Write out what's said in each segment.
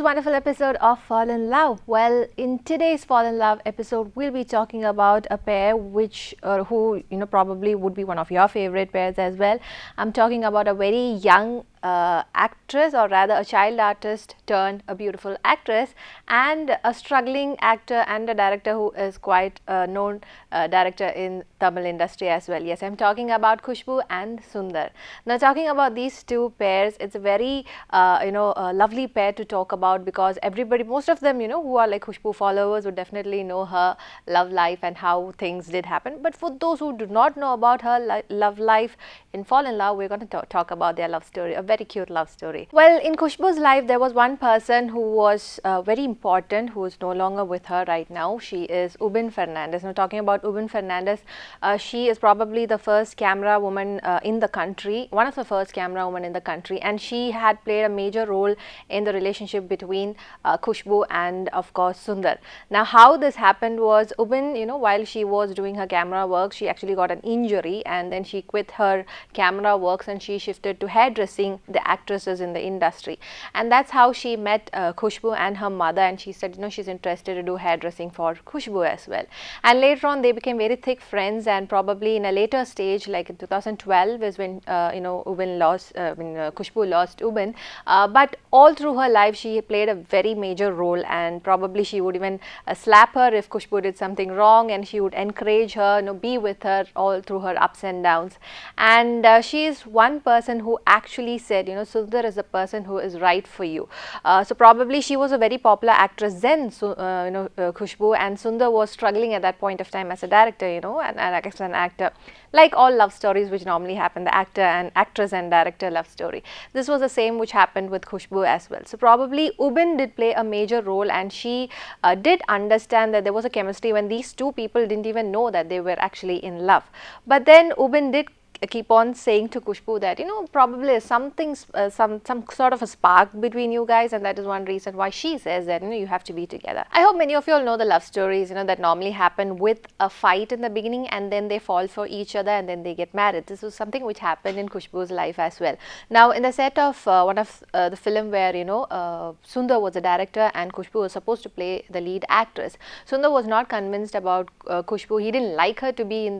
wonderful episode of Fall in Love. Well, in today's Fall in Love episode, we'll be talking about a pair who probably would be one of your favorite pairs as well. I'm talking about a very young actress, or rather a child artist turned a beautiful actress, and a struggling actor and a director who is quite a known director in Tamil industry as well. Yes, I'm talking about Kushboo and Sundar. Now, talking about these two pairs, it's a very a lovely pair to talk about, because everybody, most of them, who are like Kushboo followers would definitely know her love life and how things did happen. But for those who do not know about her love life in Fall in Love, we're going to talk about their love story, a very cute love story. Well, in Kushboo's life, there was one person who was very important, who is no longer with her right now. She is Ubin Fernandez. Now, talking about Ubin Fernandez, she is probably the first camera woman in the country, one of the first camera women in the country, and she had played a major role in the relationship between Kushboo and, of course, Sundar. Now, how this happened was, Ubin, while she was doing her camera work, she actually got an injury, and then she quit her camera works and she shifted to hairdressing the actresses in the industry. And that's how she met Kushboo and her mother, and she said, she's interested to do hairdressing for Kushboo as well. And later on, they became very thick friends, and probably in a later stage, like in 2012, is when Kushboo lost Ubin. But all through her life, she played a very major role, and probably she would even slap her if Kushboo did something wrong, and she would encourage her, be with her all through her ups and downs. And she is one person who actually said, Sundar is the person who is right for you. So probably she was a very popular actress then, Kushboo, and Sundar was struggling at that point of time as a director, and as an actor. Like all love stories which normally happen, the actress and director love story. This was the same which happened with Kushboo as well. So probably Ubin did play a major role, and she did understand that there was a chemistry when these two people didn't even know that they were actually in love. But then Ubin did keep on saying to Kushboo that probably something some sort of a spark between you guys, and that is one reason why she says that you have to be together. I hope many of you all know the love stories that normally happen with a fight in the beginning, and then they fall for each other, and then they get married. This was something which happened in Kushboo's life as well. Now, in the set of one of the film where Sundar was the director and Kushboo was supposed to play the lead actress, Sundar was not convinced about Kushboo. He didn't like her to be in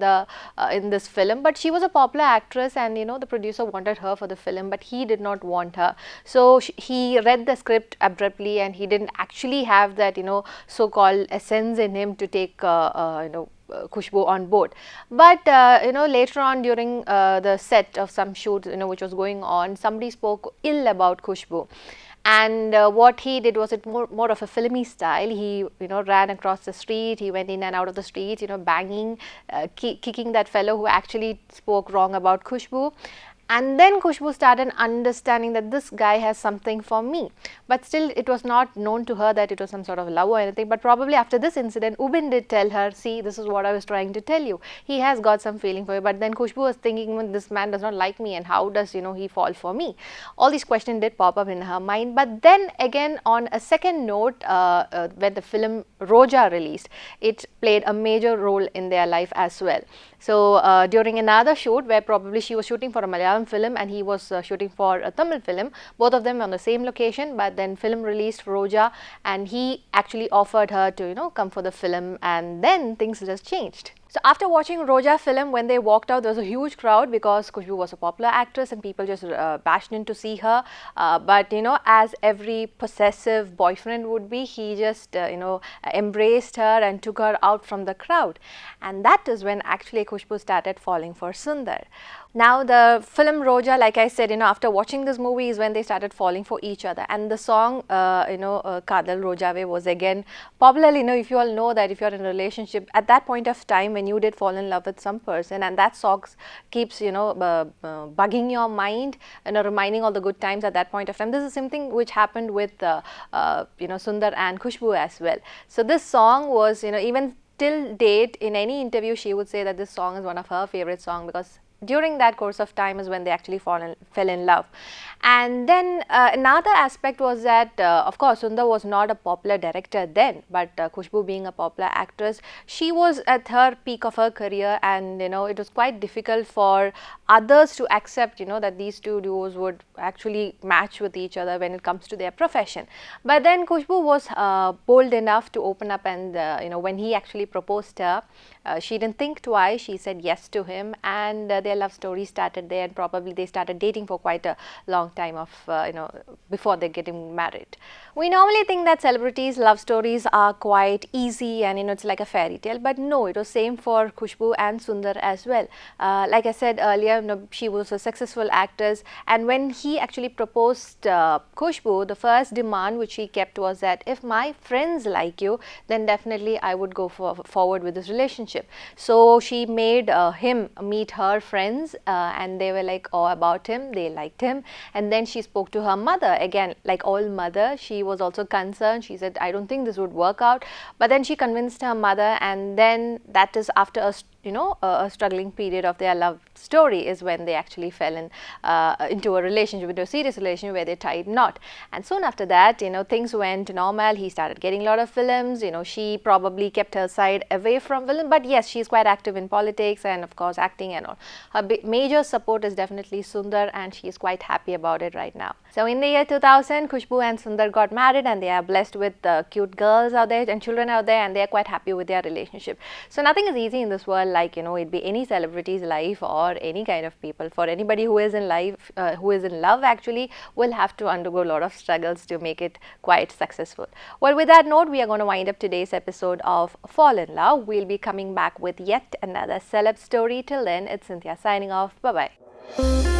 this film, but she was a popular actress, and the producer wanted her for the film, but he did not want her. So he read the script abruptly, and he didn't actually have that so-called essence in him to take Kushboo on board. But later on during the set of some shoots which was going on, somebody spoke ill about Kushboo. And what he did was more of a filmy style. He ran across the street, he went in and out of the street, banging, kicking that fellow who actually spoke wrong about Kushboo. And then Kushboo started understanding that this guy has something for me. But still, it was not known to her that it was some sort of love or anything. But probably after this incident, Ubin did tell her, see, this is what I was trying to tell you. He has got some feeling for you. But then Kushboo was thinking, this man does not like me, and how does, he fall for me? All these questions did pop up in her mind. But then again, on a second note, when the film Roja released, it played a major role in their life as well. So during another shoot where probably she was shooting for a Malayalam film and he was shooting for a Tamil film, both of them on the same location, but then film released Roja, and he actually offered her to come for the film, and then things just changed. So after watching Roja film, when they walked out, there was a huge crowd because Kushboo was a popular actress and people just bashed in to see her. But as every possessive boyfriend would be, he just embraced her and took her out from the crowd. And that is when actually Kushboo started falling for Sundar. Now the film Roja, like I said, after watching this movie is when they started falling for each other. And the song, Kadal Rojave was again popular. If you all know that if you're in a relationship at that point of time when you did fall in love with some person, and that song keeps, bugging your mind, reminding all the good times at that point of time. This is something which happened with, Sundar and Kushboo as well. So this song was, even till date, in any interview, she would say that this song is one of her favorite songs because during that course of time is when they actually fell in love. And then another aspect was that, of course, Sundar was not a popular director then, but Kushboo being a popular actress, she was at her peak of her career, and it was quite difficult for others to accept that these two duos would actually match with each other when it comes to their profession. But then Kushboo was bold enough to open up, and when he actually proposed her, she didn't think twice. She said yes to him, and their love story started there, and probably they started dating for quite a long time of before they're getting married. We normally think that celebrities' love stories are quite easy and it's like a fairy tale, but no, it was same for Kushboo and Sundar as well. Like I said earlier, she was a successful actress, and when he actually proposed Kushboo, the first demand which he kept was that if my friends like you, then definitely I would go forward with this relationship. So she made him meet her friends, and they were like all about him, they liked him. And then she spoke to her mother. Again, like all mother, she was also concerned. She said, I don't think this would work out. But then she convinced her mother, and then that is after a struggling period of their love story is when they actually fell into a relationship, into a serious relationship where they tied knot. And soon after that, things went normal. He started getting a lot of films. She probably kept her side away from film, but yes, she's quite active in politics and of course acting and all. Her major support is definitely Sundar, and she's quite happy about it right now. So in the year 2000, Kushboo and Sundar got married, and they are blessed with cute girls out there and children out there, and they are quite happy with their relationship. So nothing is easy in this world, like it be any celebrity's life or any kind of people. For anybody who is in life, who is in love actually, will have to undergo a lot of struggles to make it quite successful. Well, with that note, we are going to wind up today's episode of Fall in Love. We'll be coming back with yet another celeb story. Till then, it's Cynthia signing off. Bye bye.